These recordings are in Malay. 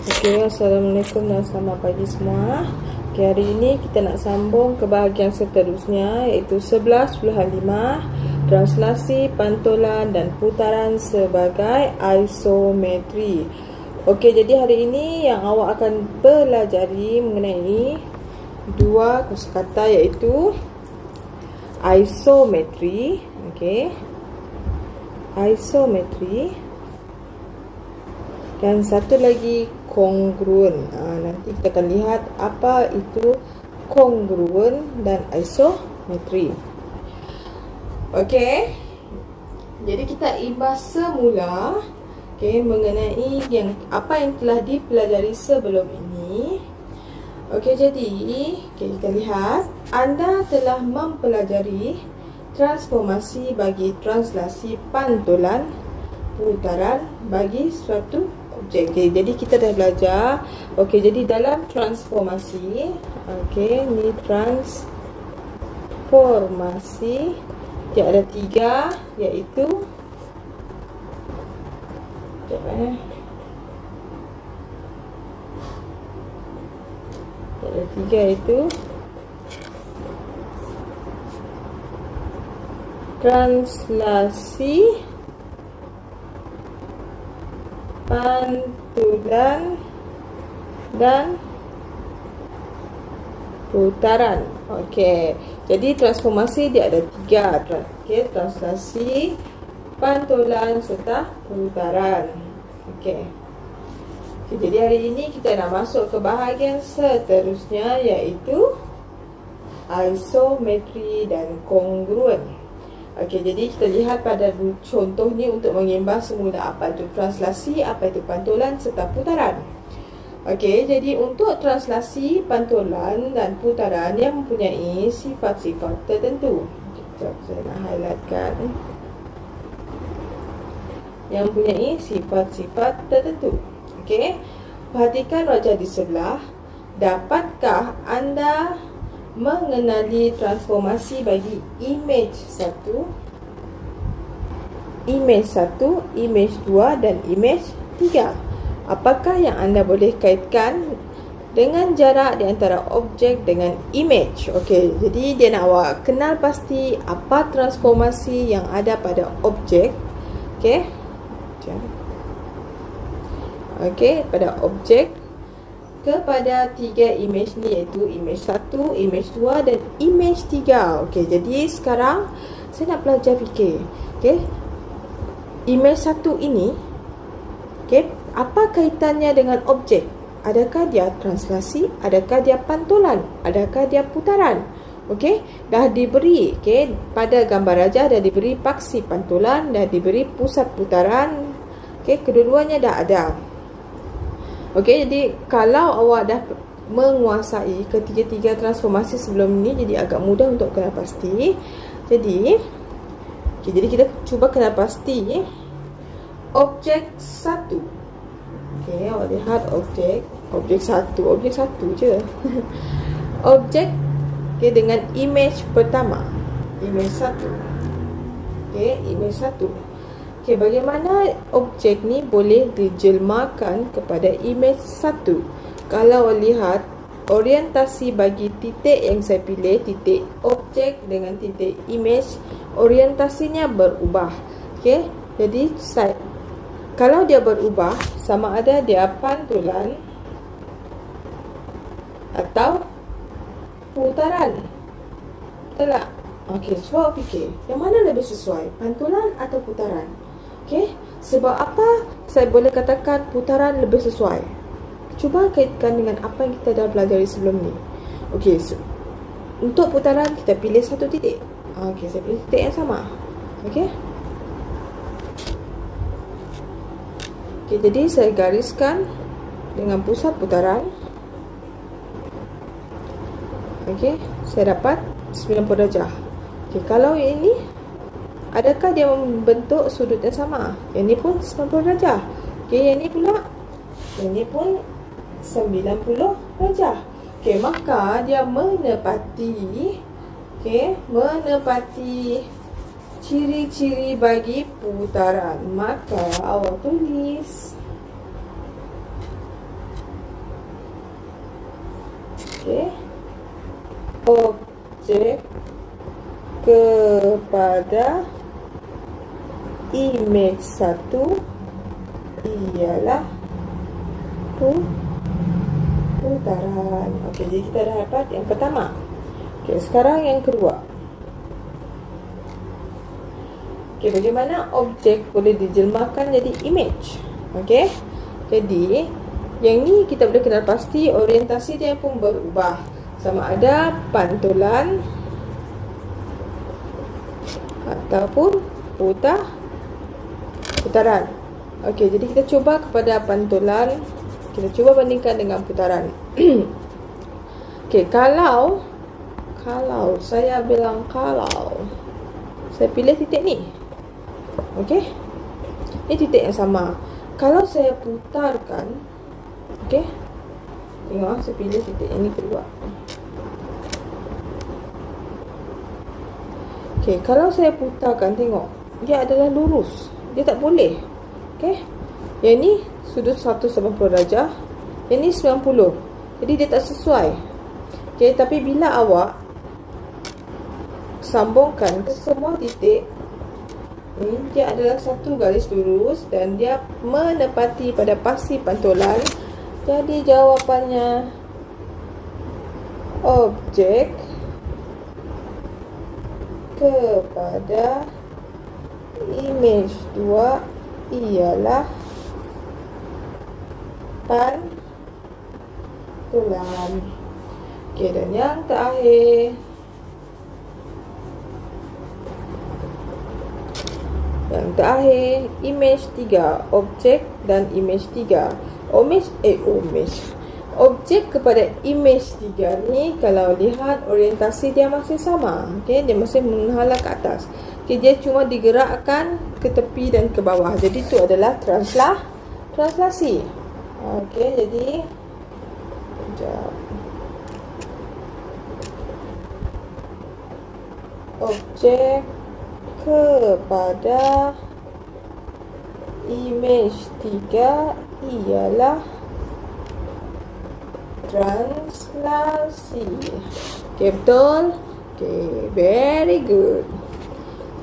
Okay, Assalamualaikum dan selamat pagi semua. Okay, hari ini kita nak sambung ke bahagian seterusnya, iaitu 11.5 translasi, pantulan dan putaran sebagai isometri. Okay, jadi hari ini yang awak akan pelajari mengenai dua kosakata, iaitu isometri. Okay, isometri. Dan satu lagi kongruen. Nanti kita akan lihat apa itu kongruen dan isometri. Okey. Jadi kita imbas semula mengenai apa yang telah dipelajari sebelum ini. Okey, jadi kita lihat anda telah mempelajari transformasi bagi translasi, pantulan, putaran bagi suatu objek. Jadi kita dah belajar. Jadi dalam transformasi, ni transformasi dia ada tiga, iaitu translasi, pantulan dan putaran. Okey, jadi transformasi dia ada tiga. Translasi, pantulan serta putaran. Okey. Jadi hari ini kita nak masuk ke bahagian seterusnya, iaitu isometri dan kongruen. Okey, jadi kita lihat pada contoh ni untuk mengimbas semula apa itu translasi, apa itu pantulan serta putaran. Okey, jadi untuk translasi, pantulan dan putaran yang mempunyai sifat-sifat tertentu. Sekejap, saya nak highlightkan. Yang mempunyai sifat-sifat tertentu. Okey, perhatikan wajah di sebelah. Dapatkah anda mengenali transformasi bagi image 1, image 1, image 2 dan image 3? Apakah yang anda boleh kaitkan dengan jarak di antara objek dengan image? Okey, jadi dia nak awak kenal pasti apa transformasi yang ada pada objek. Okey, pada objek kepada tiga image ni, iaitu image 1, image 2 dan image 3. Okey, jadi sekarang saya nak belajar fikir. Okey, image 1 ini, apa kaitannya dengan objek? Adakah dia translasi? Adakah dia pantulan? Adakah dia putaran? Okey, dah diberi, pada gambar rajah dah diberi paksi pantulan, dah diberi pusat putaran. Kedua-duanya dah ada. Okey, jadi kalau awak dah menguasai ketiga-tiga transformasi sebelum ini, jadi agak mudah untuk kenal pasti. Jadi kita cuba kenal pasti objek 1. Awak lihat objek 1 je. Objek dengan image pertama, image 1. Image 1. Bagaimana objek ni boleh dijelmakan kepada image 1? Kalau lihat orientasi bagi titik yang saya pilih, titik objek dengan titik image, orientasinya berubah. Jadi kalau dia berubah, sama ada dia pantulan atau putaran. Betul tak? Cuba fikir, yang mana lebih sesuai, pantulan atau putaran? Sebab apa saya boleh katakan putaran lebih sesuai? Cuba kaitkan dengan apa yang kita dah pelajari sebelum ni. Untuk putaran kita pilih satu titik. Saya pilih titik yang sama. Jadi saya gariskan dengan pusat putaran. Saya dapat 90 darjah. Kalau ini, adakah dia membentuk sudut yang sama? Yang ni pun 90 darjah. Yang ni pula, yang ni pun 90 darjah. Maka dia menepati ciri-ciri bagi putaran. Maka awak tulis Okey. Objek kepada image 1 ialah putaran. Okey, jadi kita dah dapat yang pertama. Okey, sekarang yang kedua. Okey, bagaimana objek boleh dijelmakan jadi image? Okey. Jadi, yang ni kita boleh kenal pasti orientasi dia pun berubah. Sama ada pantulan ataupun putaran. Okey, jadi kita cuba kepada pantulan. Kita cuba bandingkan dengan putaran. Okey, kalau saya bilang saya pilih titik ni. Okey. Ini titik yang sama. Kalau saya putarkan, okey. Tengok, saya pilih titik ini keluar. Okey, kalau saya putarkan, tengok. Dia adalah lurus. Dia tak boleh. Okey. Yang ni sudut 180 darjah. Yang ni 90. Jadi dia tak sesuai. Okey, tapi bila awak sambungkan ke semua titik, dia adalah satu garis lurus dan dia menepati pada pasti pantulan. Jadi jawapannya objek kepada image 2 ialah pantulan. Okey, dan yang terakhir, image 3, objek dan image 3. Objek kepada image 3 ni, kalau lihat orientasi dia masih sama. Okey, dia masih menghala ke atas. Okey, dia cuma digerakkan ke tepi dan ke bawah. Jadi itu adalah translasi. Okey, jadi objek kepada image 3 ialah translasi. Okay, betul? Okay, very good.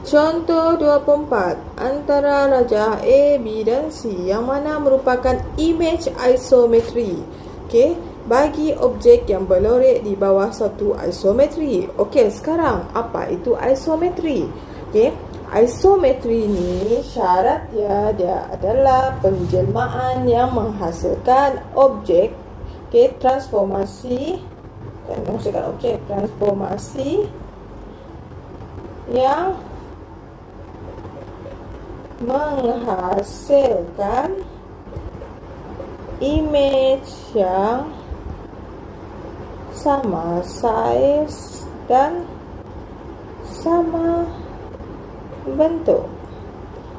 Contoh 24. Antara rajah A, B dan C yang mana merupakan image isometri. Okay, bagi objek yang berlorek di bawah satu isometri. Okey, sekarang apa itu isometri? Okey, isometri ni syarat dia adalah penjelmaan yang menghasilkan objek. Okey, transformasi yang menghasilkan image yang sama saiz dan sama bentuk.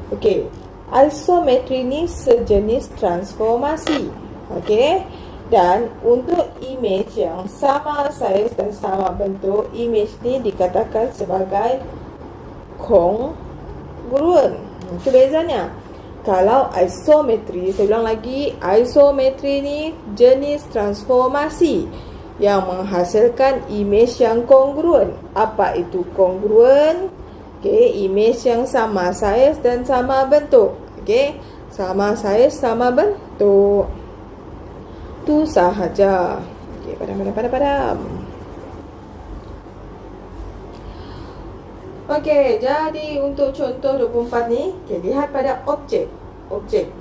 Okey, isometri ni sejenis transformasi. Okey, dan untuk image yang sama saiz dan sama bentuk, image ni dikatakan sebagai kongruent. Itu bezanya. Kalau isometri, saya ulang lagi, isometri ni jenis transformasi yang menghasilkan image yang kongruen. Apa itu kongruen? Okey, image yang sama saiz dan sama bentuk. Okey, sama saiz, sama bentuk. Itu sahaja. Okey, padam. Okey, jadi untuk contoh 24 ni, okay, lihat pada objek. Objek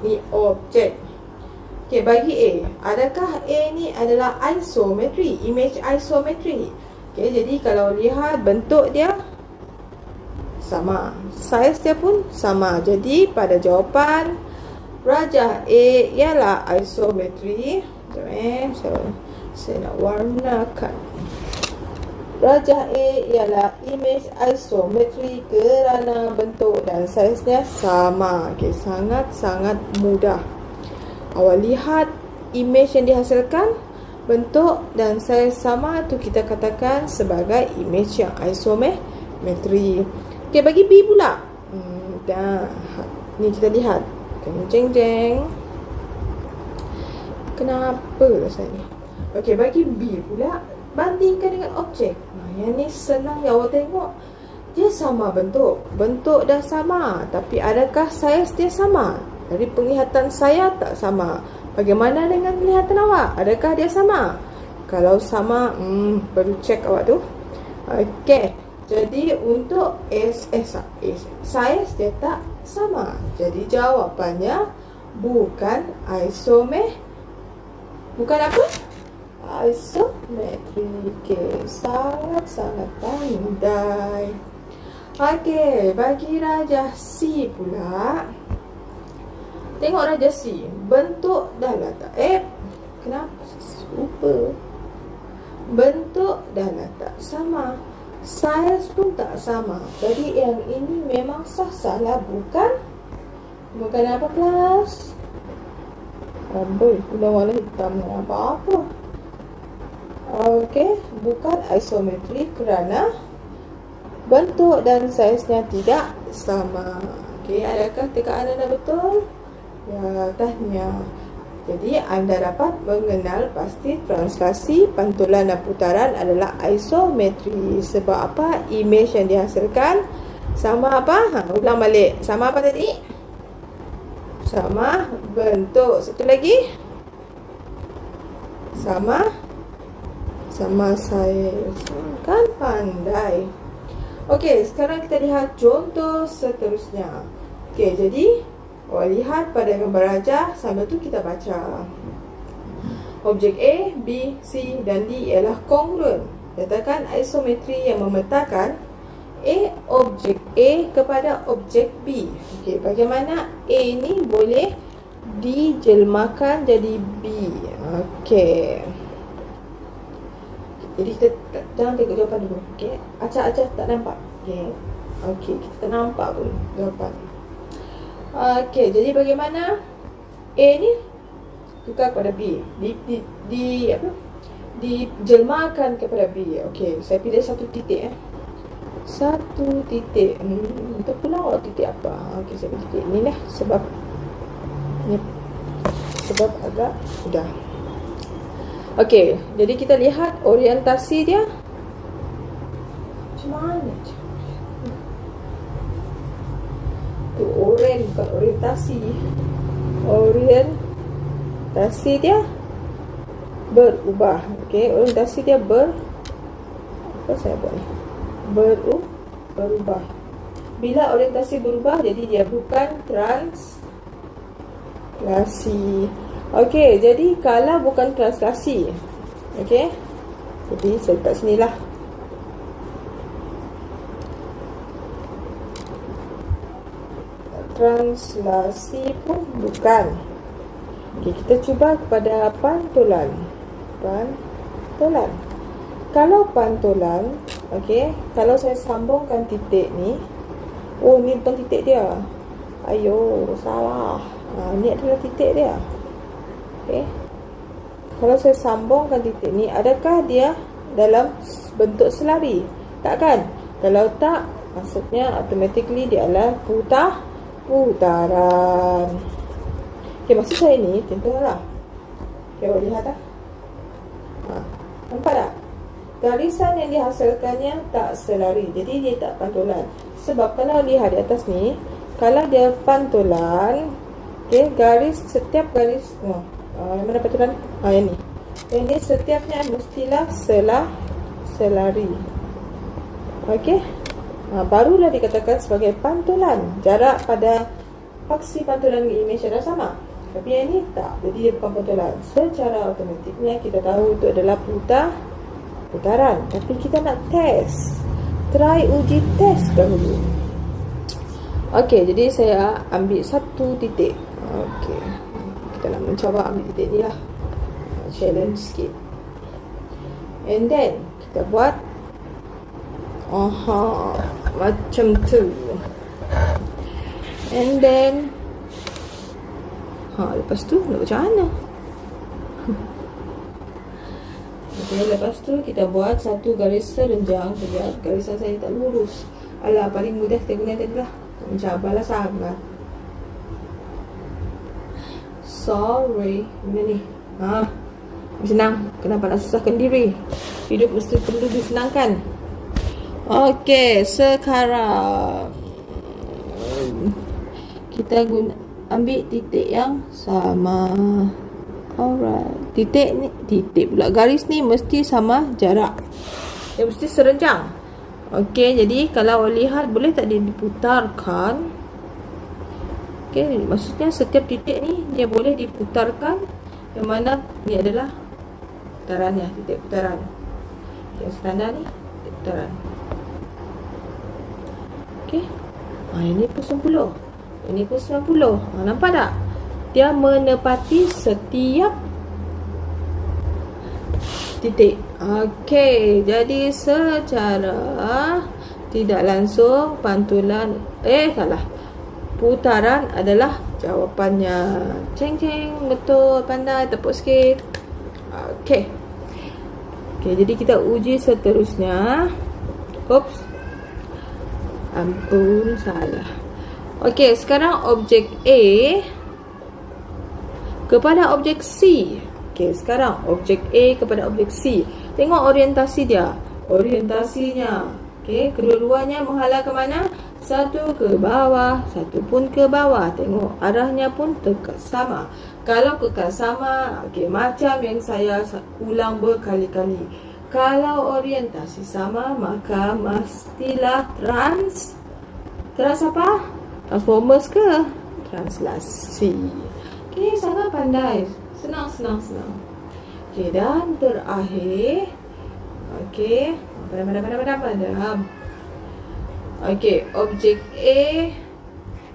ni objek. Okey, bagi A, adakah A ni adalah isometri, image isometri? Okey, jadi kalau lihat bentuk dia sama, saiz dia pun sama. Jadi pada jawapan rajah A ialah isometri. Saya nak warnakan. Rajah A ialah image isometri kerana bentuk dan saiznya sama. Okay, sangat-sangat mudah. Awak lihat image yang dihasilkan, bentuk dan saiz sama, tu kita katakan sebagai image yang isometri. Okay, bagi B pula. Ni kita lihat. Jeng. Kenapa rasanya? Okey, bagi B pula, bandingkan dengan objek. Yang ni senang ya awak tengok. Dia sama bentuk. Bentuk dah sama, tapi adakah saiz dia sama? Dari penglihatan saya tak sama. Bagaimana dengan penglihatan awak? Adakah dia sama? Kalau sama, perlu cek awak tu. Okey. Jadi untuk saiz dia tak sama. Jadi jawapannya bukan bukan apa? Isometri. Okey, sangat-sangat pandai. Okey, bagi Raja C pula. Tengok Raja C, bentuk dah lah tak. Kenapa lupa? Bentuk dah lah tak sama. Saiz pun tak sama. Jadi yang ini memang sah-sah lah, bukan? Bukan apa kelas? Amboi, udah warna hitam apa-apa. Okey, bukan isometri kerana bentuk dan saiznya tidak sama. Okey, adakah tekaan anda betul? Ya, tanya. Jadi anda dapat mengenal pasti translasi, pantulan dan putaran adalah isometri. Sebab apa? Image yang dihasilkan sama apa? Ulang balik. Sama apa tadi? Sama bentuk. Satu lagi. Sama saiz. Kan pandai. Okey, sekarang kita lihat contoh seterusnya. Okey, jadi lihat pada gambar Raja, sambil tu kita baca. Objek A, B, C dan D ialah kongruen. Nyatakan isometri yang memetakan objek A kepada objek B. Okey, bagaimana A ni boleh dijelmakan jadi B? Okey. Jadi kita jangan tengok jawapan dulu. Okey. Acak-acak tak nampak. Okey, kita tak nampak pun jawapan. Okey, jadi bagaimana A ni tukar kepada B. Dijelmakan kepada B. Okey, saya pilih satu titik. Satu titik. Untuk pula awak titik apa? Okey, saya pilih titik ni lah sebab agak mudah. Okey, jadi kita lihat orientasi dia. Macam mana? Tu bukan orientasi. Orientasi dia berubah. Okey, orientasi dia apa saya buat ni? Berubah. Bila orientasi berubah, jadi dia bukan translasi. Okey, jadi kalau bukan translasi, okey, jadi saya letak sini lah. Translasi pun bukan. Okey, kita cuba kepada pantulan. Kalau pantulan, okey, kalau saya sambungkan titik ni, ni bukan titik dia. Ayo, salah. Ni adalah titik dia. Okay. Kalau saya sambungkan titik ni, adakah dia dalam bentuk selari? Takkan? Kalau tak, maksudnya automatically dia adalah putaran. Okay, maksud saya ni contohlah. Okay, awak lihat tak? Nampak tak? Garisan yang dihasilkannya tak selari, jadi dia tak pantulan. Sebab kalau lihat di atas ni, kalau dia pantulan, okay, setiap garis mana pantulan? Yang ni. Yang ni setiapnya mestilah selari. Okey. Barulah dikatakan sebagai pantulan. Jarak pada aksi pantulan dengan image adalah sama. Tapi yang ni tak. Jadi dia bukan pantulan. Secara automatiknya kita tahu itu adalah putaran. Tapi kita nak test. Try uji test dahulu. Okey, jadi saya ambil satu titik. Okey. Kita nak mencuba ambil titik ni lah. Challenge sikit. And then kita buat macam tu. And then lepas tu nak macam mana? Okay, lepas tu kita buat satu garis serenjang. Garisan saya tak lurus. Alah, paling mudah kita guna tadi lah. Mencabarlah sangat. Sorry. Mana ni? Senang. Kenapa nak susahkan diri? Hidup mesti perlu disenangkan. Okey, sekarang kita ambil titik yang sama. Alright. Titik pula. Garis ni mesti sama jarak. Dia mesti serenjang. Okey, jadi kalau awak lihat, boleh tak dia diputarkan? Okey, maksudnya setiap titik ni dia boleh diputarkan. Yang mana ni adalah putarannya, titik putaran. Yang standar ni titik putaran. Okey. Ini pun 90. Ini pun 90. Nampak tak? Dia menepati setiap titik. Okey, jadi secara tidak langsung pantulan putaran adalah jawapannya. Ceng, betul, pandai, tepuk sikit. Okey. Okey, jadi kita uji seterusnya. Oops. Ampun, salah. Okey, sekarang objek A kepada objek C. Okey, sekarang objek A kepada objek C. Tengok orientasi dia. Orientasinya. Okey, kedua-duanya menghadap ke mana? Satu ke bawah, satu pun ke bawah. Tengok, arahnya pun sama. Kalau kekal sama, okey, macam yang saya ulang berkali-kali. Kalau orientasi sama, maka mestilah trans apa? Transformers ke? Translasi. Okey, sangat pandai. Senang. Okey, dan terakhir. Okey, padam. Okey, objek A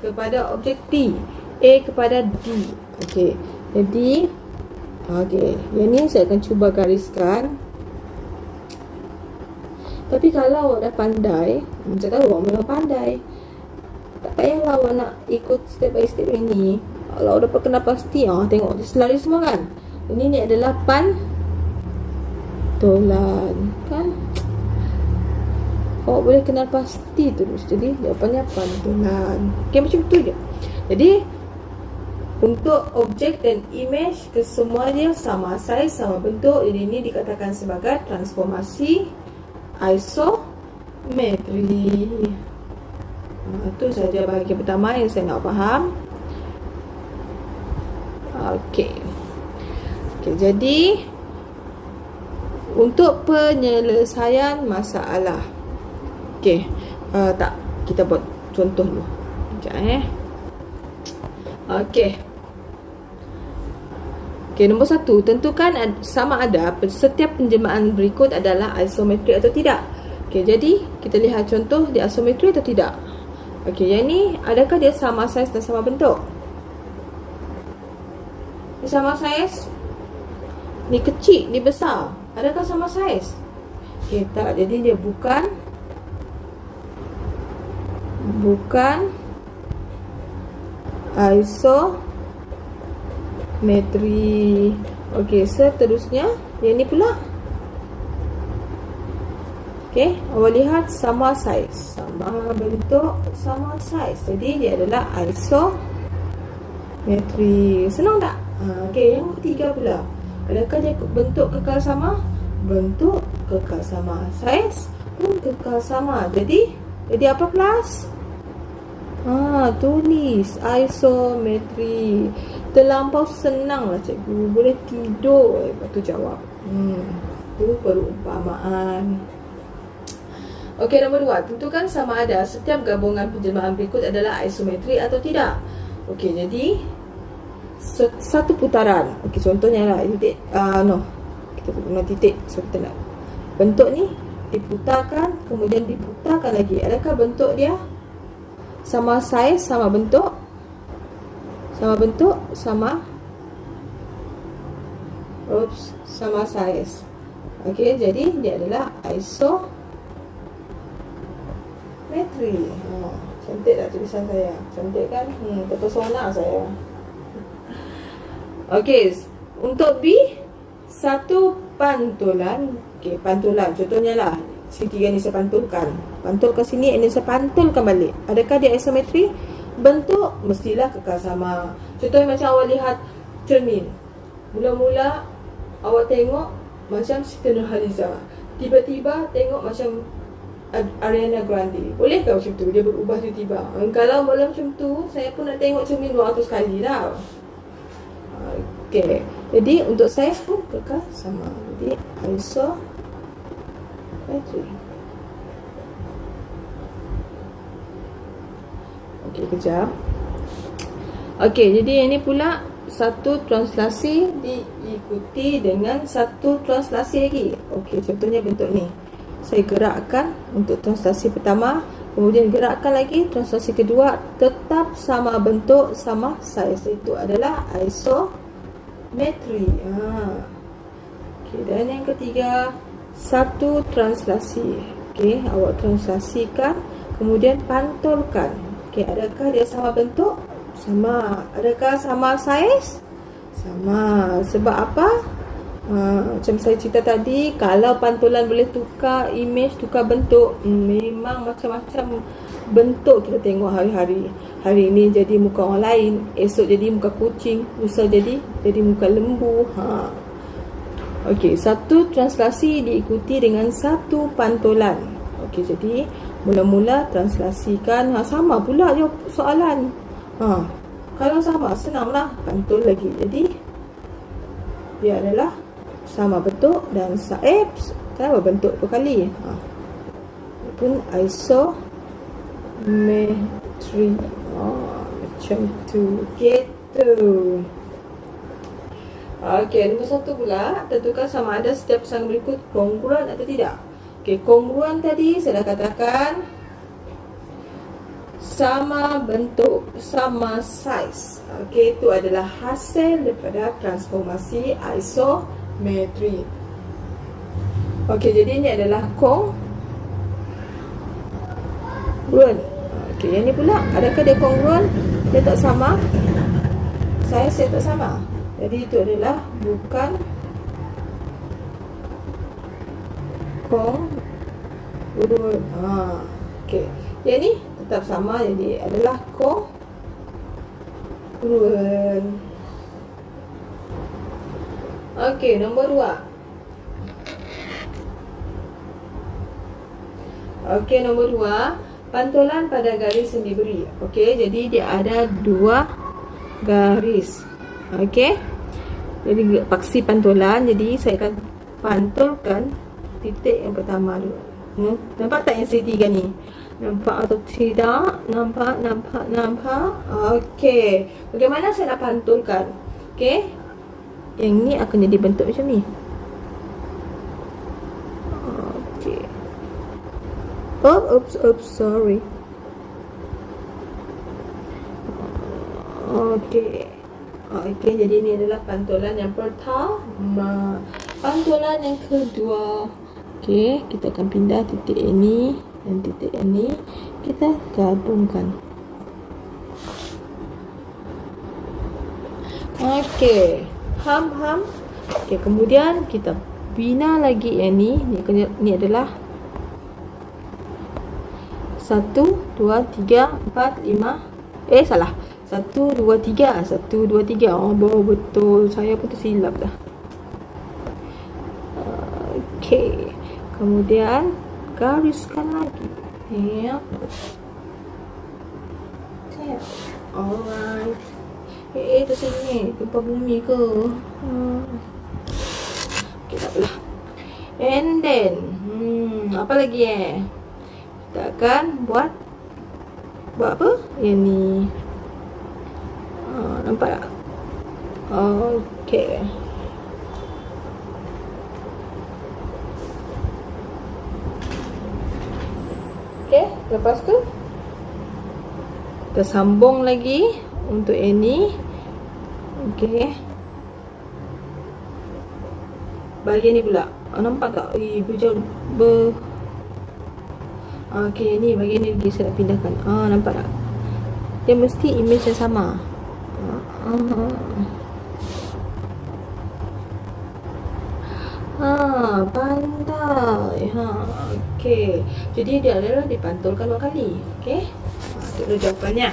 kepada objek D. A kepada D. Okey, jadi yang ni saya akan cuba gariskan. Tapi kalau awak dah pandai, saya tahu awak memang pandai, tak payahlah awak nak ikut step by step ini. Kalau awak dapat kenal pasti, tengok dia selari semua kan. Ini ni adalah pantulan kan. Awak boleh kenal pasti terus. Jadi jawapannya pantulan. Okey, macam tu je. Jadi untuk objek dan image, kesemuanya sama saiz, sama bentuk. Jadi ini dikatakan sebagai transformasi isometri. Itu saja bahagian pertama yang saya nak faham. Okey, jadi untuk penyelesaian masalah. Okey, kita buat contoh dulu. Sekejap Okey, nombor 1, tentukan sama ada setiap penjelmaan berikut adalah isometri atau tidak. Okey, jadi kita lihat contoh dia isometri atau tidak. Okey, yang ni adakah dia sama saiz dan sama bentuk? Ni sama saiz. Ni kecil, ni besar. Adakah sama saiz? Okey, tak. Jadi dia bukan isometri. Okey, seterusnya yang ni pula. Okey, awak lihat sama saiz, sama bentuk, sama saiz. Jadi dia adalah isometri. Senang tak? Okey, yang ketiga pula. Adakah dia bentuk kekal sama? Bentuk kekal sama. Saiz pun kekal sama. Jadi apa plus? Tulis isometri. Terlampau senang lah cikgu. Boleh tidur lepas tu jawab. Itu perumpamaan. Okey, nombor 2. Tentukan sama ada setiap gabungan penjelmaan berikut adalah isometri atau tidak. Okey, jadi satu putaran. Okey, contohnya lah titik. Kita guna titik. So kita nak bentuk ni diputarkan, kemudian diputarkan lagi. Adakah bentuk dia sama saiz, sama bentuk? Sama bentuk, sama saiz. Okey, jadi dia adalah isometri. Cantik tak tulisan saya? Cantik kan? Terpesona saya. Okey, untuk B, satu pantulan. Okey, pantulan. Contohnya lah, segitiga ni saya pantulkan. Pantul ke sini, ini saya pantulkan balik. Adakah dia isometri? Bentuk mestilah kekal sama. Contohnya macam awak lihat cermin. Mula-mula awak tengok macam Siti Nurhaliza, tiba-tiba tengok macam Ariana Grande. Bolehkah macam tu? Dia berubah tiba-tiba. Kalau boleh macam tu, saya pun nak tengok cermin 200 kali lah. Okay. Jadi untuk saiz pun kekal sama. Jadi ISO battery. Okay, kejap. Okay, jadi ini pula satu translasi diikuti dengan satu translasi lagi. Okay, contohnya bentuk ni. Saya gerakkan untuk translasi pertama, kemudian gerakkan lagi translasi kedua, tetap sama bentuk, sama saiz. Itu adalah isometri. Okay, dan yang ketiga, satu translasi. Okay, awak translasikan, kemudian pantulkan. Okay, adakah dia sama bentuk? Sama. Adakah sama saiz? Sama. Sebab apa? Macam saya cerita tadi, kalau pantulan boleh tukar image, tukar bentuk, memang macam-macam bentuk kita tengok hari-hari. Hari ini jadi muka orang lain, esok jadi muka kucing, lusa jadi muka lembu. Okey, satu translasi diikuti dengan satu pantulan. Okey, jadi mula-mula translasikan. Sama pula je soalan. Kalau sama, senanglah pantul lagi. Jadi dia adalah sama bentuk dan saiz. Kenapa bentuk dua kali? Pun isometri. Macam tu. Gitu. Okey, nombor satu pula, tentukan sama ada setiap pasangan berikut kongruan atau tidak. Okey, kongruan tadi saya dah katakan sama bentuk, sama saiz. Okey, itu adalah hasil daripada transformasi isometri. Okey, jadi ini adalah kongruan. Okey, yang ni pula, adakah dia kongruan? Dia tak sama. Saiz dia tak sama. Jadi itu adalah bukan kongruan. Okey, yang ni tetap sama, jadi adalah kongruan. Okey, nombor 2. Okey, nombor 2, pantulan pada garis yang diberi. Okey, jadi dia ada 2 garis. Okey, jadi paksi pantulan. Jadi saya akan pantulkan titik yang pertama dulu. Nampak tak yang segitiga ni? Nampak atau tidak? Nampak. Okey, bagaimana saya nak pantulkan? Okey, yang ni akan jadi bentuk macam ni. Okey. Oops, sorry. Okey. Okey, jadi ini adalah pantulan yang pertama. Pantulan yang kedua. Okey, kita akan pindah titik ini dan titik ini, kita gabungkan. Okey, ham. Okey, kemudian kita bina lagi yang ni. Ni adalah 1, 2, 3, 4, 5. Salah. 1, 2, 3. 1, 2, 3. Oh, betul. Saya pun tersilap dah. Okey. Kemudian gariskan lagi. Ya. Okay. Alright. Tu sini. Gempa bumi ke? Okey, tak apalah. And then, apa lagi kita akan buat apa? Yang ni. Nampak tak? Okey. Okey, lepas tu kita sambung lagi untuk ini. Okey. Bahagian ni pula. Nampak tak? Okey, ni bahagian ni lagi saya nak pindahkan. Nampak tak? Dia mesti image yang sama. Pandai. Okey. Jadi dia adalah dipantulkan 2 kali. Okey. Itu jawapannya.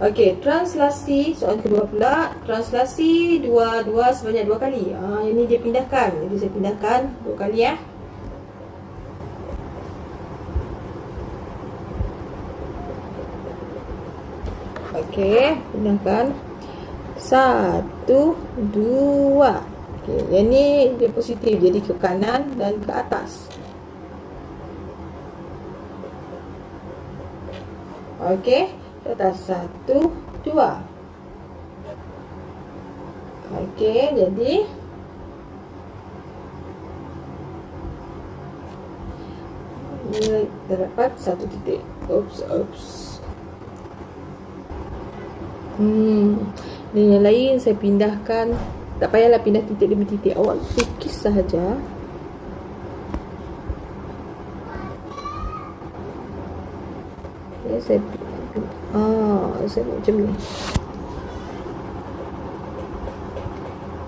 Okey, translasi soalan kedua pula. Translasi dua sebanyak 2 kali. Ini dia pindahkan. Jadi saya pindahkan 2 kali ya. Okey, pindahkan. 1, 2. Okey, yang ni dia positif. Jadi ke kanan dan ke atas. Okey. Atas 1, 2. Okey, jadi ini terdapat 1 titik. Oops. Dan yang lain saya pindahkan. Tak payahlah pindah titik demi titik. Awak lukis sahaja. Okay, saya buat macam ni.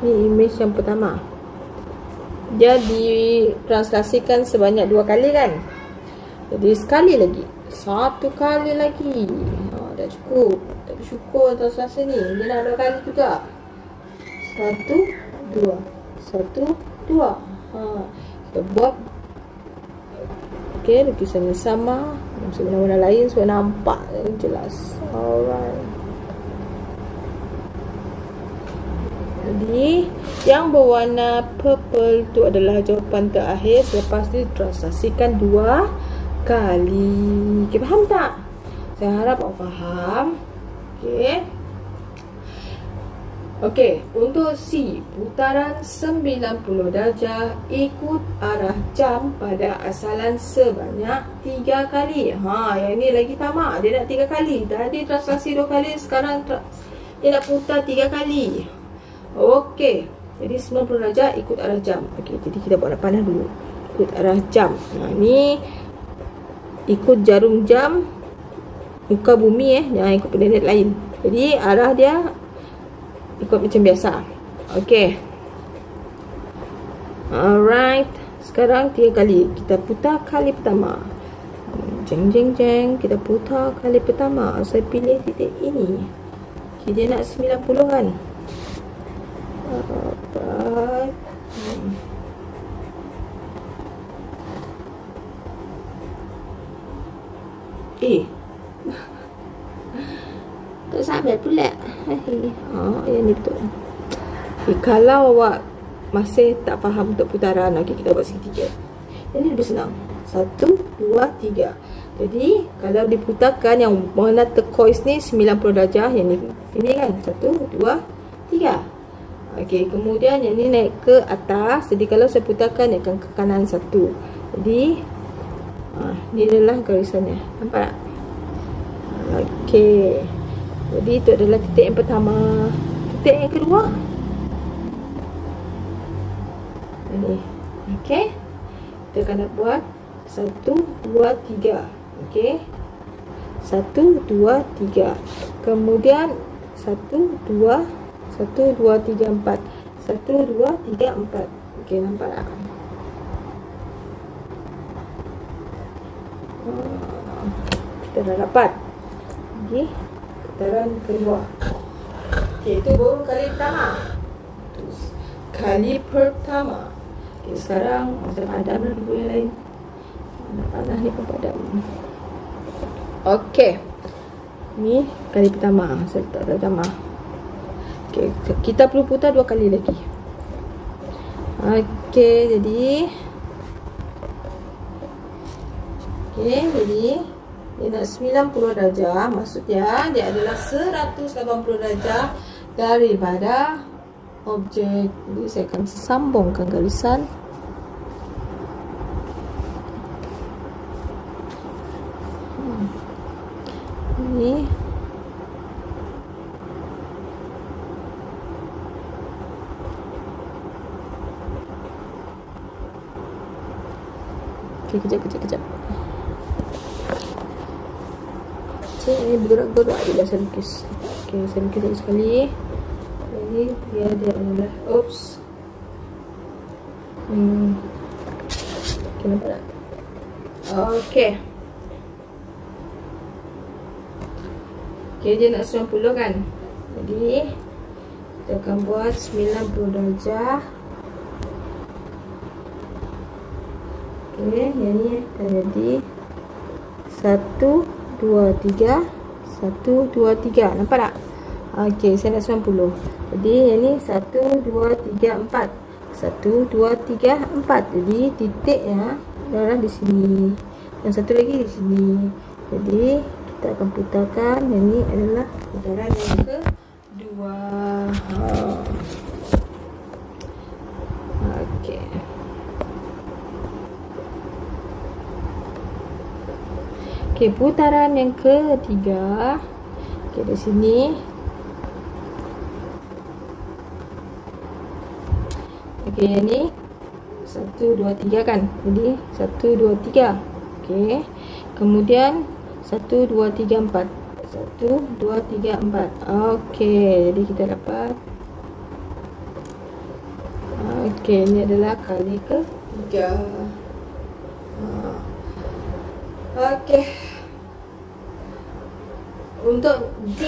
Ni image yang pertama. Dia ditranslasikan sebanyak 2 kali kan. Jadi sekali lagi. 1 kali lagi. Dah cukup. Tak bersyukur translasi ni. Dia nak 2 kali juga. 1, 2. 1, 2. Kita buat. Okey, lukisan yang sama. Warna-warna lain supaya nampak jelas. Alright. Jadi yang berwarna purple tu adalah jawapan terakhir. Selepas tu translasikan 2 kali. Okay, faham tak? Saya harap awak faham. Okey, untuk C, putaran 90 darjah ikut arah jam pada asalan sebanyak 3 kali. Yang ni lagi tamak. Dia nak 3 kali. Tadi translasi 2 kali, sekarang dia nak putar 3 kali. Okey, jadi 90 darjah ikut arah jam. Okey, jadi kita buat panah dulu. Ikut arah jam. Ni ikut jarum jam muka bumi jangan ikut planet lain. Jadi arah dia ikut macam biasa. Okey. Alright. Sekarang 3 kali. Kita putar kali pertama. Jeng. Kita putar kali pertama. Saya pilih titik ini. Okay, dia nak 90 kan. Alright. Tak sampai pula. Yang ni betul. Kalau awak masih tak faham untuk putaran, kita buat segitiga. Yang ni lebih senang. 1, 2, 3. Jadi kalau diputarkan yang warna turquoise ni 90 darjah. Yang ni kan 1, 2, 3. Okey, kemudian yang ni naik ke atas. Jadi kalau saya putarkan, dia akan ke kanan 1. Jadi ni adalah garisannya. Nampak tak? Okey. Jadi itu adalah titik yang pertama. Titik yang kedua ini. Okey. Kita akan nak buat 1, 2, 3. Okey. 1, 2, 3. Kemudian 1, 2, 3, 4. 1, 2, 3, 4. Okey, nampak tak? Kita dah dapat. Okey. Putaran kedua. Okey, itu baru kali pertama. Kali pertama. Okey, sekarang saya padam dulu yang lain. Panah ni pun padam. Okey. Ni kali pertama. Saya letak pertama. Okey, kita perlu putar 2 kali lagi. Okey, jadi dia nak 90 darjah. Maksudnya dia adalah 180 darjah daripada objek. Jadi saya akan sambungkan garisan. Ini okey, kejap. Ini bergerak-gerak dia dah saya lukis. Okey, saya lukis lagi sekali. Ini dia adalah oops. Okey, nampak tak? Okey. Okay, dia nak 90 kan. Jadi kita akan buat 90 darjah. Okay, yang ni akan jadi 1, 2, 3. 1, 2, 3. Nampak tak? Okay, saya nak 90. Jadi yang ni 1, 2, 3, 4. 1, 2, 3, 4. Jadi titiknya adalah di sini. Yang satu lagi di sini. Jadi kita akan putarkan. Yang ni adalah putaran yang kedua. Okay. Okay, putaran yang ketiga. Okay, di sini. Okay, yang ni 1, 2, 3 kan. Jadi 1, 2, 3. Okay. Kemudian 1, 2, 3, 4. 1, 2, 3, 4. Okay, jadi kita dapat. Okay, ini adalah kali ketiga. Okay. Untuk D,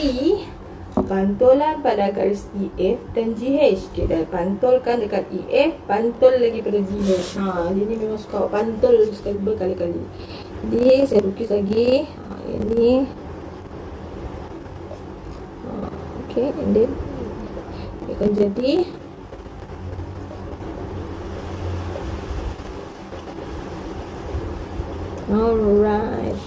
pantulan pada garis EF dan GH. Kita pantulkan dekat EF, pantul lagi pada GH. Dia ni memang suka pantul sekali berkali-kali. Jadi saya lukis lagi. Ini. Okay, and then dia akan jadi alright.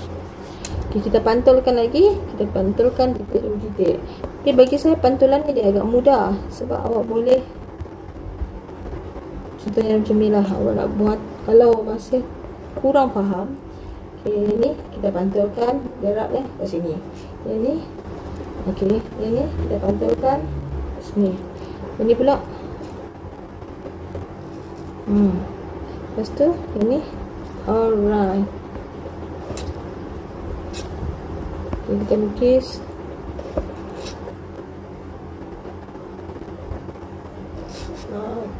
Okay, kita pantulkan lagi. Kita pantulkan titik-titik. Okay, bagi saya pantulan ni dia agak mudah. Sebab awak boleh, contohnya macam ni lah, awak nak buat. Kalau masih kurang faham, okay, ni kita pantulkan jaraknya ke sini. Yang ni, okay, yang ni kita pantulkan ke sini. Yang ni pula lepas tu yang ni. Alright. Okay, kita lukis.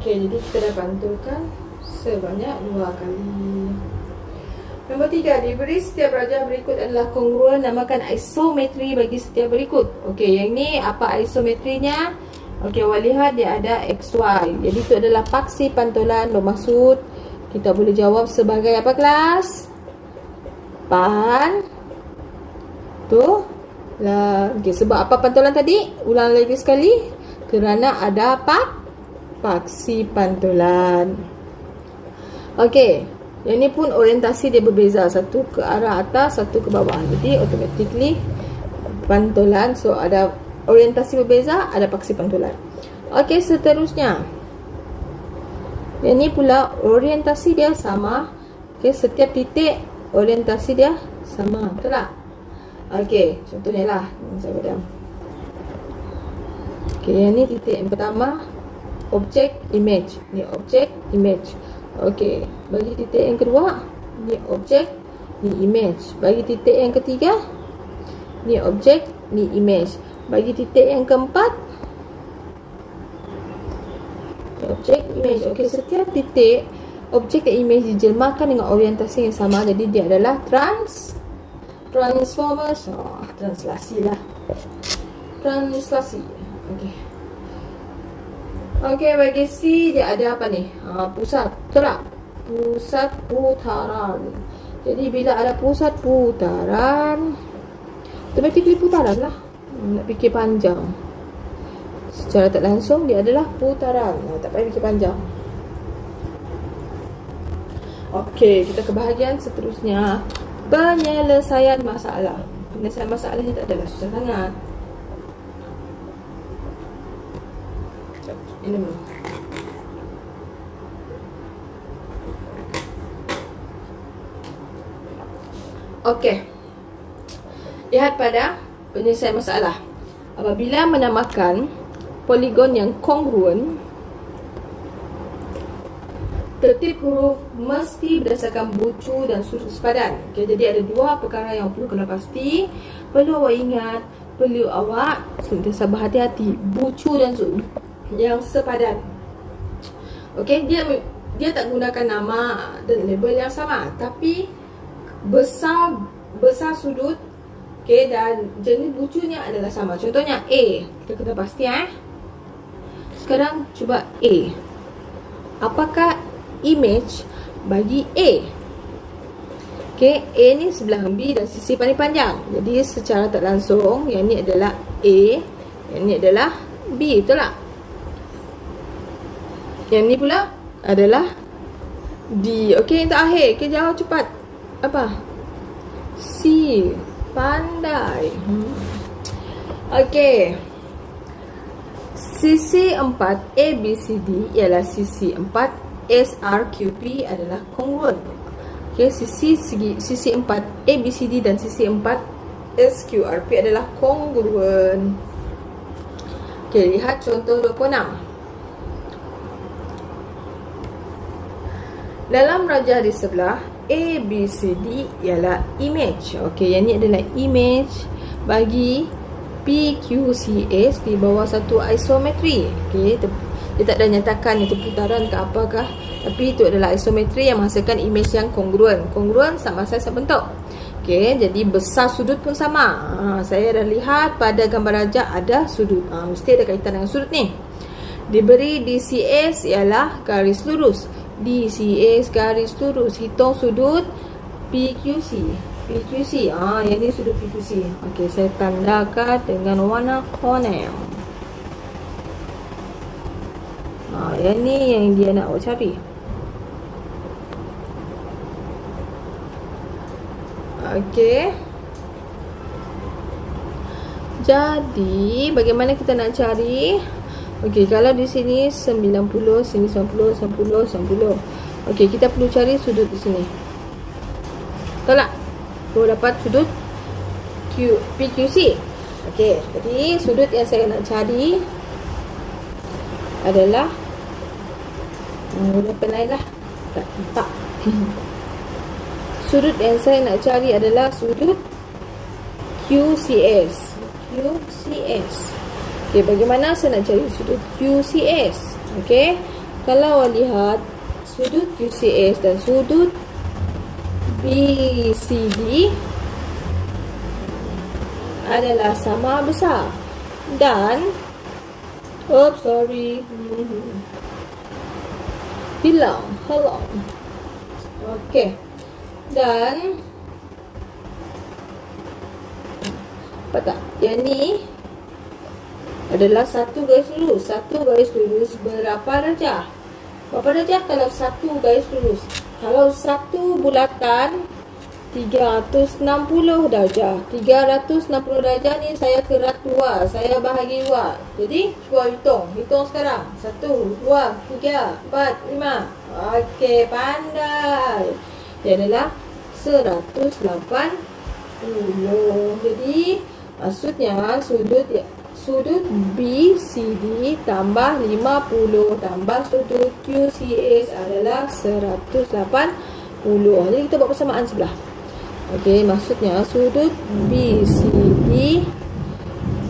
Okay, jadi kita dah pantulkan sebanyak 2 kali. Nombor 3, diberi setiap darjah berikut adalah kongruen, namakan isometri bagi setiap berikut. Okey, yang ni apa isometrinya? Okey, awak lihat dia ada XY. Jadi itu adalah paksi pantulan, bermaksud kita boleh jawab sebagai apa kelas? Pantulan. Okey, sebab apa pantulan tadi? Ulang lagi sekali. Kerana ada paksi pantulan. Okey. Yang ni pun orientasi dia berbeza. Satu ke arah atas, satu ke bawah. Jadi automatically pantulan. So ada orientasi berbeza, ada paksi pantulan. Okey, seterusnya. Yang ni pula orientasi dia sama. Okey, setiap titik orientasi dia sama. Betul tak? Okey, contohnya lah. Saya padam. Okey, yang ni titik yang pertama. Objek, image. Ni objek, image. Okey, bagi titik yang kedua, ni objek, ni image. Bagi titik yang ketiga, ni objek, ni image. Bagi titik yang keempat, ni objek, image. Okey, setiap titik objek dan image dijelmakan dengan orientasi yang sama. Jadi dia adalah transformers. Translasi lah. Translasi. Okey. Okey, bagi C dia ada apa ni? Pusat. Betul tak? Pusat putaran. Jadi bila ada pusat putaran, automatically putaran lah. Nak fikir panjang. Secara tak langsung dia adalah putaran. Tak payah fikir panjang. Okey, kita ke bahagian seterusnya. Penyelesaian masalah. Penyelesaian masalahnya tak adalah susah sangat. Ini dulu. Okey. Lihat pada penyelesaian masalah. Apabila menamakan poligon yang kongruen, tertib huruf mesti berdasarkan bucu dan sudut sepadan. Okay, jadi ada dua perkara yang perlu kena pasti. Perlu awak ingat, perlu awak sentiasa berhati-hati. Bucu dan sudut yang sepadan. Okey, dia tak gunakan nama dan label yang sama, tapi besar sudut Okey, dan jenis lucunya adalah sama. Contohnya A. Kita kena pasti Sekarang cuba A. Apakah image bagi A? Okey, A ni sebelah B dan sisi paling panjang. Jadi secara tak langsung, yang ni adalah A, yang ni adalah B, betul tak? Yang ni pula adalah D. Okey, yang terakhir. Okey, jawab cepat. Apa? C. Pandai. Okey. Sisi 4 ABCD ialah sisi 4 SRQP adalah kongruent. Okey, sisi 4 ABCD dan sisi 4 SQRP adalah kongruent. Okey, lihat contoh 26. Dalam rajah di sebelah, ABCD ialah image. Okey, yang ni adalah image bagi PQCS di bawah satu isometri. Okey, dia tak ada nyatakan itu putaran ke apakah, tapi itu adalah isometri yang menghasilkan image yang kongruent. Kongruent sama saiz bentuk. Okey, jadi besar sudut pun sama. Saya dah lihat pada gambar rajah ada sudut. Mesti ada kaitan dengan sudut ni. Diberi DCS ialah garis lurus. DCS garis lurus. Hitung sudut PQC. Yang ni sudut PQC. Okey, saya tandakan dengan warna cornel. Yang ni yang dia nak awak cari. Okey. Jadi, bagaimana kita nak cari? Okey, kalau di sini 90, sini 90, 90, 90. Okey, kita perlu cari sudut di sini. Betul tak? Perlu dapat sudut PQC. Okey, jadi sudut yang saya nak cari adalah guna pen lain lah. Tak. Sudut yang saya nak cari adalah sudut QCS. Okey, bagaimana saya nak cari sudut QCS? Okey, kalau awak lihat sudut QCS dan sudut BCD adalah sama besar dan hilang. Okey, dan apa tak? Yang ni adalah satu garis lurus. Satu garis lurus berapa darjah? Berapa darjah kalau satu garis lurus? Kalau satu bulatan 360 darjah. 360 darjah ni saya kerat dua. Saya bahagi dua. Jadi cuba hitung. Hitung sekarang. 1, 2, 3, 4, 5. Okey, pandai. Dia adalah 180. Jadi maksudnya sudut BCD tambah 50 tambah sudut QCS adalah 180. Jadi kita buat persamaan sebelah. Okey, maksudnya sudut BCD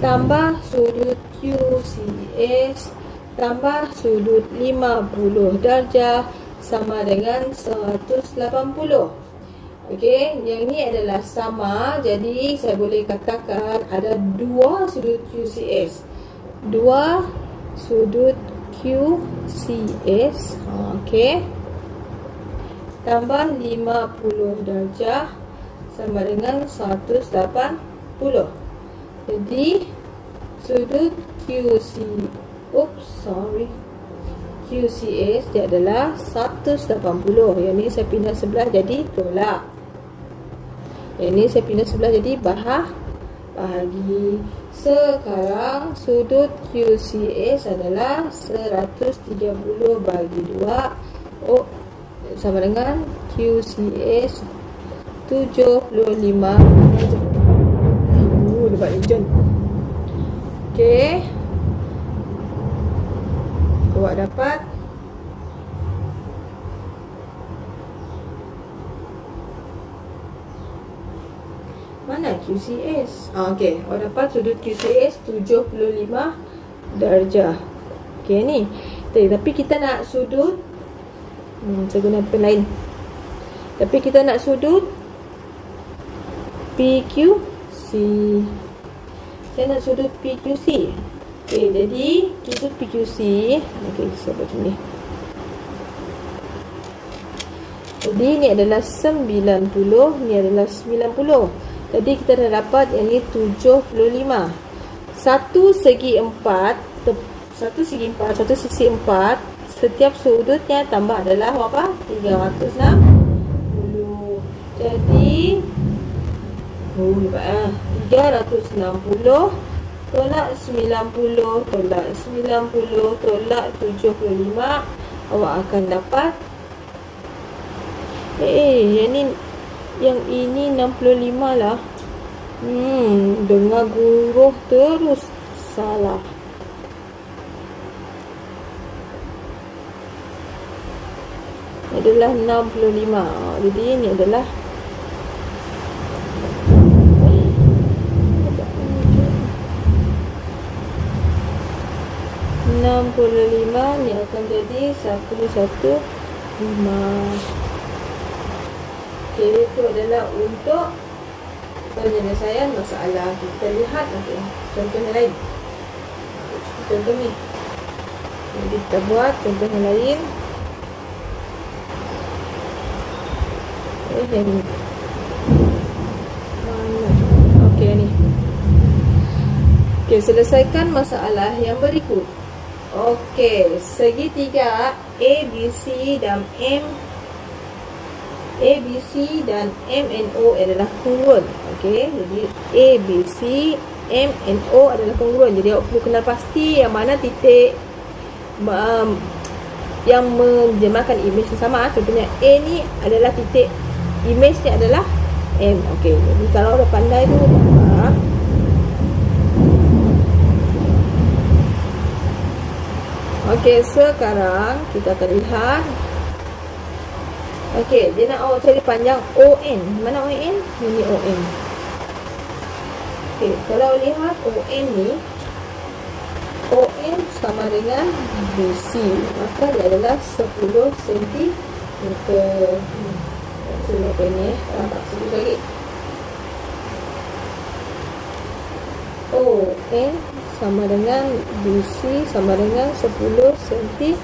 tambah sudut QCS tambah sudut 50 darjah sama dengan 180. Okey, yang ni adalah sama. Jadi saya boleh katakan ada dua sudut QCS. Dua sudut QCS. Okey. Tambah 50 darjah sama dengan 180. Jadi sudut QCS dia adalah 180. Yang ni saya pindah sebelah jadi tolak. Yang ni saya pindah sebelah jadi bahagi. Sekarang sudut QCS adalah 130 bagi 2 sama dengan QCS 75. Dapat ejen. Okey, awak dapat mana QCS? Okey, awak dapat sudut QCS 75 darjah. Okey ni. Tapi kita nak sudut saya guna pen lain. Tapi kita nak sudut PQC. Saya nak sudut PQC. Okey, jadi sudut PQC. Okey, saya buat macam ni. Jadi ni adalah 90, ni adalah 90. Jadi kita dah dapat yang ni 75. Satu segi 4, satu sisi 4, setiap sudutnya tambah adalah apa? 360. Jadi 360 tolak 90 tolak 90 tolak 75, awak akan dapat yang ini 65 lah. Dengar guru terus salah. Adalah 65. Jadi ini adalah 65, ni akan jadi 115. Okey, itu adalah untuk penyelesaian masalah. Kita lihat nanti contoh yang lain. Contoh ni. Jadi kita buat contoh yang lain. Yang ni. Mana? Okey, ni. Okey, selesaikan masalah yang berikut. Okey, segitiga ABC dan MNO adalah kongruent. Okey, jadi ABC, MNO adalah kongruent. Jadi awak perlu kenal pasti yang mana titik yang menjemahkan imej yang sama. Contohnya A ni adalah titik, imej ni adalah M. Okey, jadi kalau dah pandai tu dapat. Okey, sekarang kita akan lihat. Okey, dia nak awak cari panjang ON. Mana ON? Ini ON. Okey, kalau lihat ON ni, ON sama dengan BC. Maka dia adalah 10 cm. Sebab ni, nampak sedikit lagi. ON sama dengan BC sama dengan 10 cm.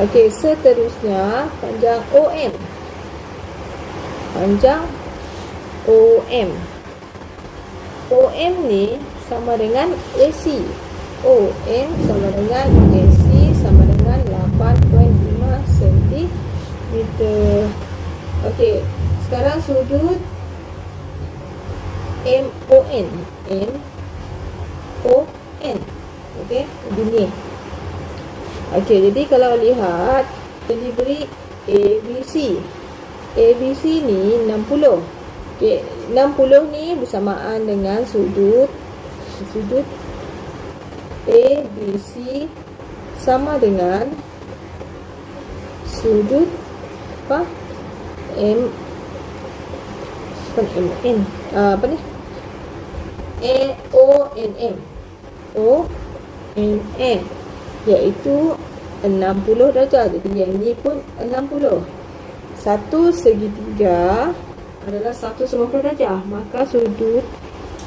Okey, seterusnya panjang OM. Panjang OM. OM ni sama dengan AC. OM sama dengan AC sama dengan 8.5 cm. Okey, sekarang sudut MON. MON. Okey, begini. Okey, jadi kalau lihat dia diberi ABC. ABC ni 60. Okey, 60 ni bersamaan dengan sudut ABC sama dengan sudut apa? MON. Apa ni? ONM. ONM, iaitu 60 darjah. Jadi yang ni pun 60. Satu segitiga adalah 190 darjah. Maka sudut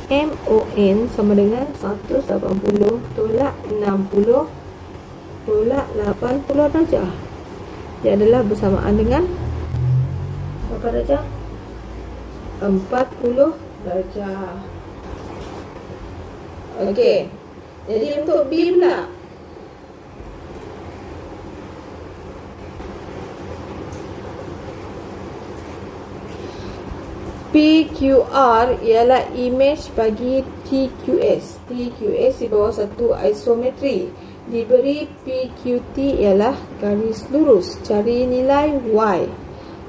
MON sama dengan 180 tolak 60 tolak 80 darjah. Dia adalah bersamaan dengan berapa darjah? 40 darjah. Okey. Jadi untuk B pula. PQR ialah imej bagi TQS. TQS di bawah satu isometri. Diberi PQT ialah garis lurus. Cari nilai Y.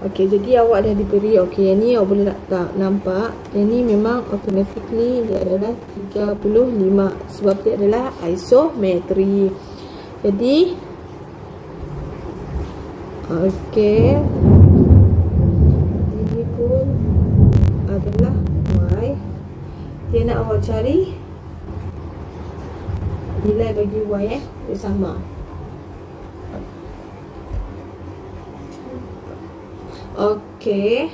Okey, jadi awak dah diberi. Okey, yang ni awak boleh tak nampak. Yang ni memang automatically dia adalah 35 sebab dia adalah isometri. Jadi okey, ini pun adalah Y. Dia nak awak cari nilai bagi Y dia sama. Okey.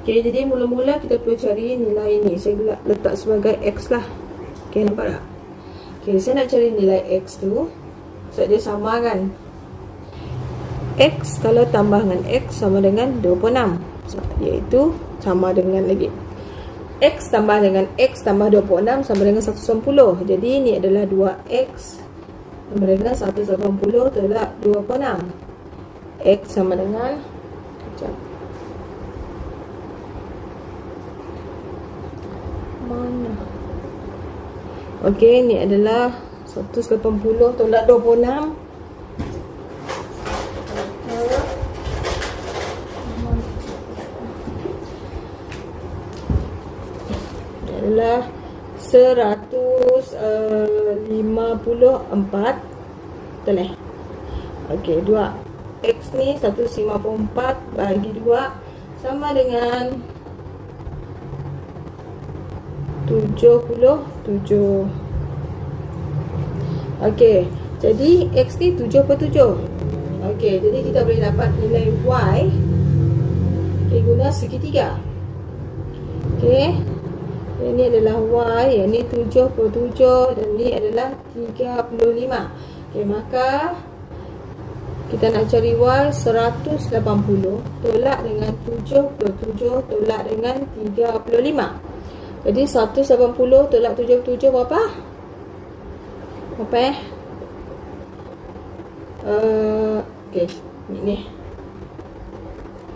Okay, jadi mula-mula kita perlu cari nilai ni. Saya letak sebagai X lah. Okay, nampak tak? Okay, saya nak cari nilai X tu. Sebab dia sama kan. X kalau tambah dengan X sama dengan 26. Iaitu sama dengan lagi. X tambah dengan X tambah 26 sama dengan 190. Jadi ni adalah 2X sama dengan 180 tolak 26. X sama dengan mana? Okey, ni adalah 180 tolak 26. Adalah 154. Betul eh? Okey, 2X ni 154 bagi 2 sama dengan 77. Okey, jadi X ni 7 per 7. Okey, jadi kita boleh dapat nilai Y. Okey, guna segitiga. Okey, ini adalah Y, yang ni 7 per 7 dan ni adalah 35. Okey, maka kita nak cari Y 180 tolak dengan 7 per 7 tolak dengan 35. Jadi 180 tolak 77 berapa? Berapa eh? Okay, ni.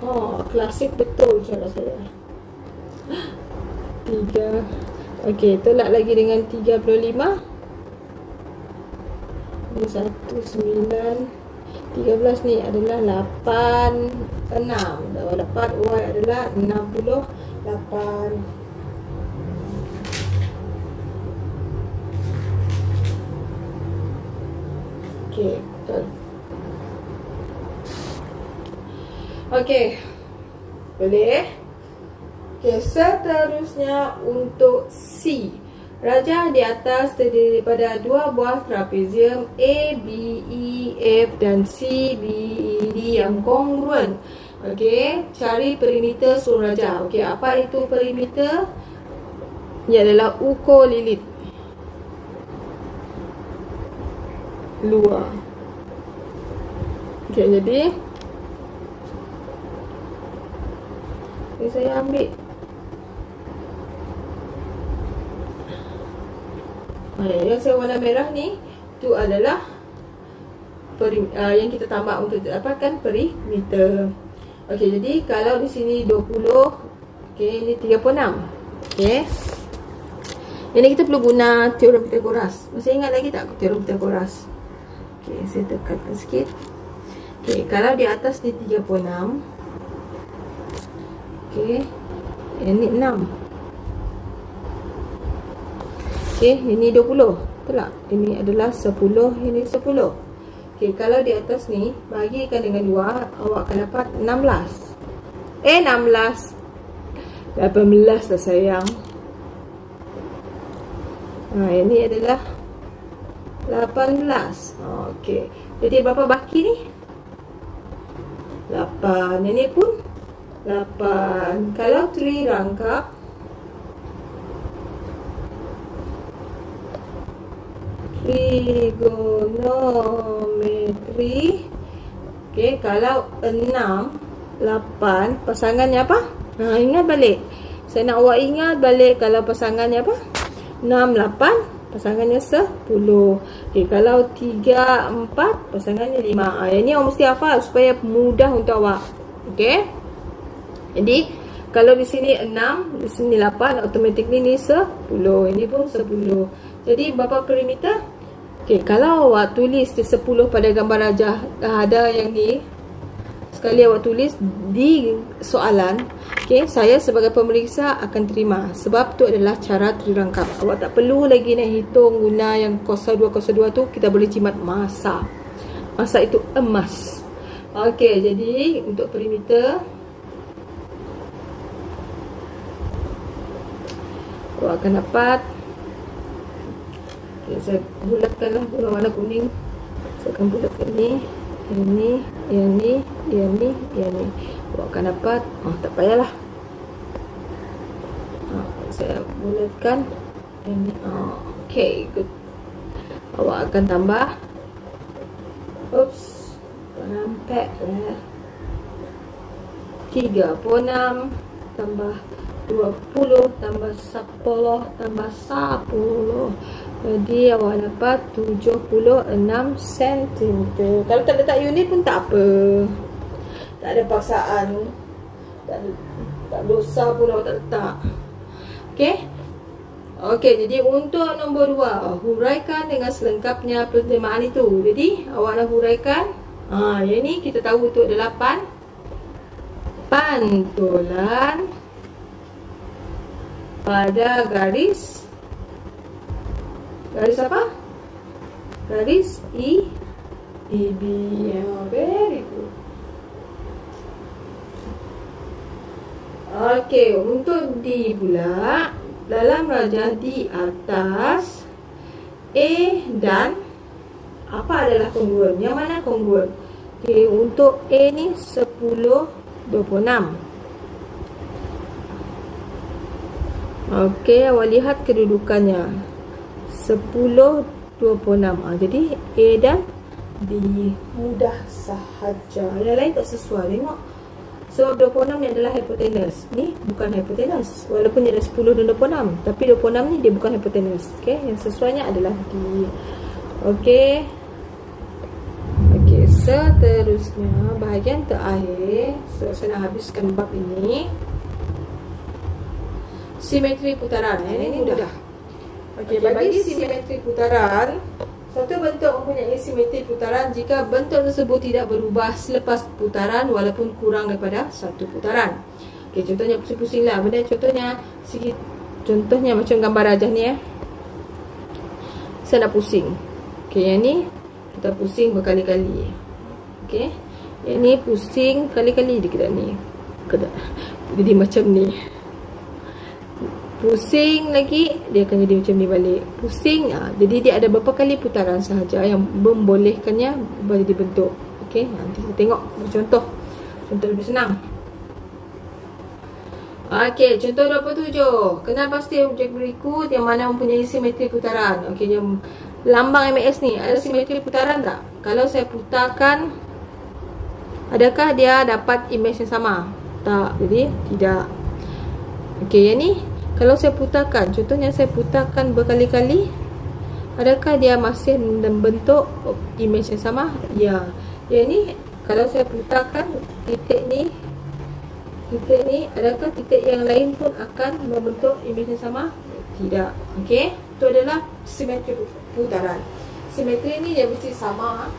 Oh, klasik betul cara saya. 3. Okay, tolak lagi dengan 35. Ini 19. 13 ni adalah 86. Dapat Y adalah 68. Okey, betul. Okey. Boleh? Okey, seterusnya untuk C. Rajah di atas terdiri daripada dua buah trapezium A, B, E, F dan C, B, E, D yang kongruen. Okey, cari perimeter seluruh rajah. Okey, apa itu perimeter? Ia adalah ukur lilit luar. Okey, jadi saya ambil yang saya warna merah ni, tu adalah yang kita tambah untuk dapatkan perimeter. Okey, jadi kalau di sini 20, okey, ini 36. Okey. Ini kita perlu guna teorem Pythagoras. Masih ingat lagi tak teorem Pythagoras? Okey, saya tekankan sikit. Okey, kalau di atas ni 36. Okey. Ini 6. Okey, ini 20. Betul tak? Ini adalah 10, ini 10. Okey, kalau di atas ni bagikan dengan 2, awak akan dapat 16. 16. 18 lah sayang. Ini adalah 18. Okey. Jadi berapa baki ni? 8. Ini pun 8. Kalau rangkap trigonometri. Okey, kalau 6, 8 pasangannya apa? Ingat balik. Saya nak awak ingat balik kalau pasangannya apa? 6, 8 pasangannya 10. Okey, kalau 3, 4 pasangannya 5. Yang ni awak mesti hafal supaya mudah untuk awak. Okey. Jadi kalau di sini 6, di sini 8, automatically ni 10. Ini pun 10. Jadi berapa perimeter? Okey, kalau awak tulis di 10 pada gambar rajah, ada yang ni. Sekali awak tulis di soalan, okey, saya sebagai pemeriksa akan terima. Sebab tu adalah cara trirangkap. Awak tak perlu lagi nak hitung guna yang kosa 2 tu, kita boleh jimat masa. Masa itu emas. Okey, jadi untuk perimeter awak akan dapat, okay, saya bulatkanlah guna warna kuning. Saya akan bulatkan ni, yang ni, yang ni, yang ni, yang ni. Awak akan dapat, tak payahlah. saya bulatkan ini. Okay, good. Awak akan tambah, oops, nampak lah, 36 tambah 20 tambah 10 tambah 10. Jadi awak dapat 76 cm. Kalau tak letak unit pun tak apa, tak ada paksaan, tak dosa pun awak tak letak. Okay. Okey, jadi untuk nombor 2, huraikan dengan selengkapnya penerimaan itu. Jadi awak nak huraikan. Yang ni kita tahu itu adalah pantulan pada garis apa? Garis EB. Very good. Okey, untuk D pula, dalam rajah di atas A dan apa adalah kongruen? Yang mana kongruen? Okey, untuk A ni 1026. Okey, awak lihat kedudukannya 1026. Jadi A dan B mudah sahaja. Yang lain tak sesuai. Tengok. Sebab 26 ni adalah hipotenus. Ni bukan hipotenus. Walaupun dia ada 10 dan 26, tapi 26 ni dia bukan hipotenus. Okey, yang sesuainya adalah D. Okey. Okey, seterusnya bahagian terakhir. Saya nak habiskan bab ini. Simetri putaran. Ini mudah. Okey, bagi simetri putaran, satu bentuk mempunyai simetri putaran jika bentuk tersebut tidak berubah selepas putaran walaupun kurang daripada satu putaran. Okey, contohnya pusing-pusing lah. Benda contohnya sikit. Contohnya macam gambar rajah ni Saya nak pusing. Okey, yang ni kita pusing berkali-kali. Okey. Yang ni pusing kali-kali dekat ni. Jadi macam ni. Pusing lagi, dia akan jadi macam ni balik. Pusing, jadi dia ada beberapa kali putaran sahaja yang membolehkannya jadi bentuk. Okey, nanti kita tengok contoh. Contoh lebih senang. Okey, contoh 27. Kenal pasti objek berikut yang mana mempunyai simetri putaran. Okey, yang lambang MS ni ada simetri putaran tak? Kalau saya putarkan, adakah dia dapat imej yang sama? Tak, jadi tidak. Okey, yang ni kalau saya putarkan, contohnya saya putarkan berkali-kali, adakah dia masih membentuk imej yang sama? Ya. Yang ni kalau saya putarkan titik ni, adakah titik yang lain pun akan membentuk imej yang sama? Tidak. Okey, itu adalah simetri putaran. Simetri ni dia mesti sama.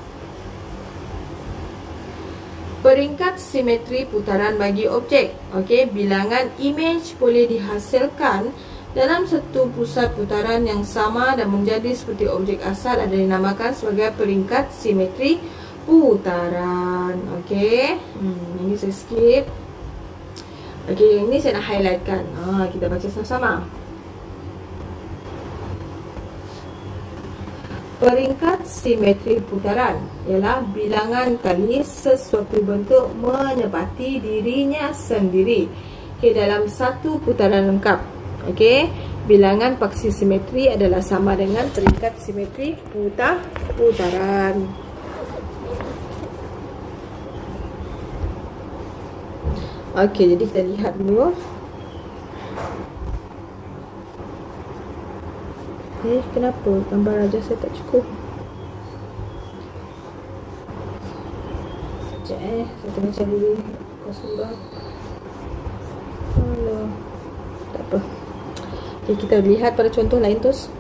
Peringkat simetri putaran bagi objek. Okey, bilangan imej boleh dihasilkan dalam satu pusat putaran yang sama dan menjadi seperti objek asal ada dinamakan sebagai peringkat simetri putaran. Okey. Ini saya skip. Okey, ini saya nak highlightkan. Kita baca sama-sama. Peringkat simetri putaran ialah bilangan kali sesuatu bentuk menepati dirinya sendiri. Okey, dalam satu putaran lengkap. Okey, bilangan paksi simetri adalah sama dengan peringkat simetri putaran. Okey, jadi kita lihat dulu. Kenapa gambar rajah saya tak cukup? Sekejap saya tengah cari kosumba. Alah, tak apa. Okay, kita lihat pada contoh lain terus.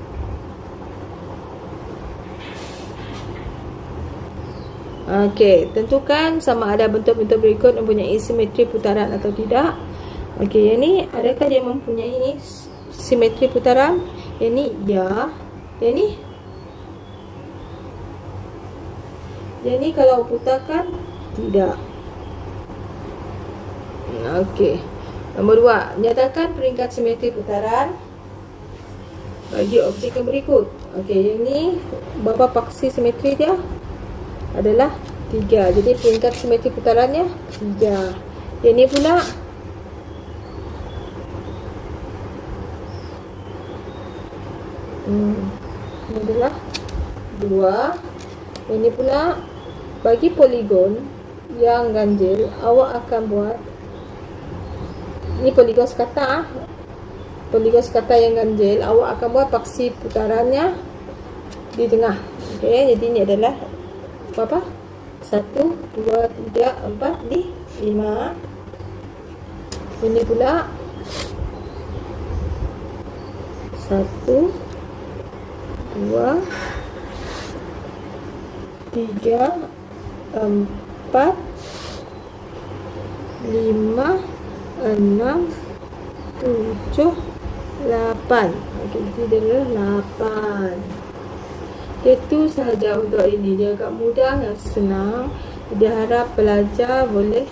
Okey, tentukan sama ada bentuk-bentuk berikut mempunyai simetri putaran atau tidak. Okey, yang ni adakah dia mempunyai simetri putaran? Yang ni ya. Yang ni kalau putarkan tidak. Okey. Nombor 2, nyatakan peringkat simetri putaran bagi objek yang berikut. Okey, yang ni berapa paksi simetri dia? Adalah 3. Jadi peringkat simetri putarannya 3. Yang ni pula Ini adalah 2. Ini pula bagi poligon yang ganjil, awak akan buat ini poligon sekata. Poligon sekata yang ganjil, awak akan buat paksi putarannya di tengah. Okey, jadi ini adalah berapa? 1, 2, 3, 4, 5. Ini pula 1, 2, 3, 4, 5, 6, 7, 8. Okey, jadi adalah 8. Itu sahaja untuk ini. Dia agak mudah dan senang. Dia harap pelajar boleh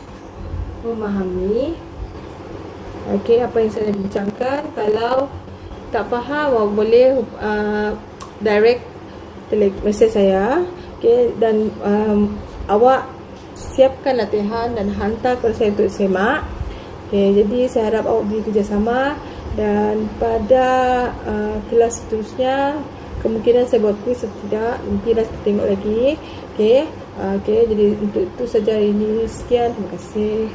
memahami apa yang saya bincangkan. Kalau tak faham, boleh direct message saya. Dan awak siapkan latihan dan hantar kepada saya untuk semak. Jadi saya harap awak beri kerjasama, dan pada kelas seterusnya kemungkinan saya buat kuis atau tidak, nanti dah tengok lagi. Jadi untuk itu saja hari ini. Sekian, terima kasih.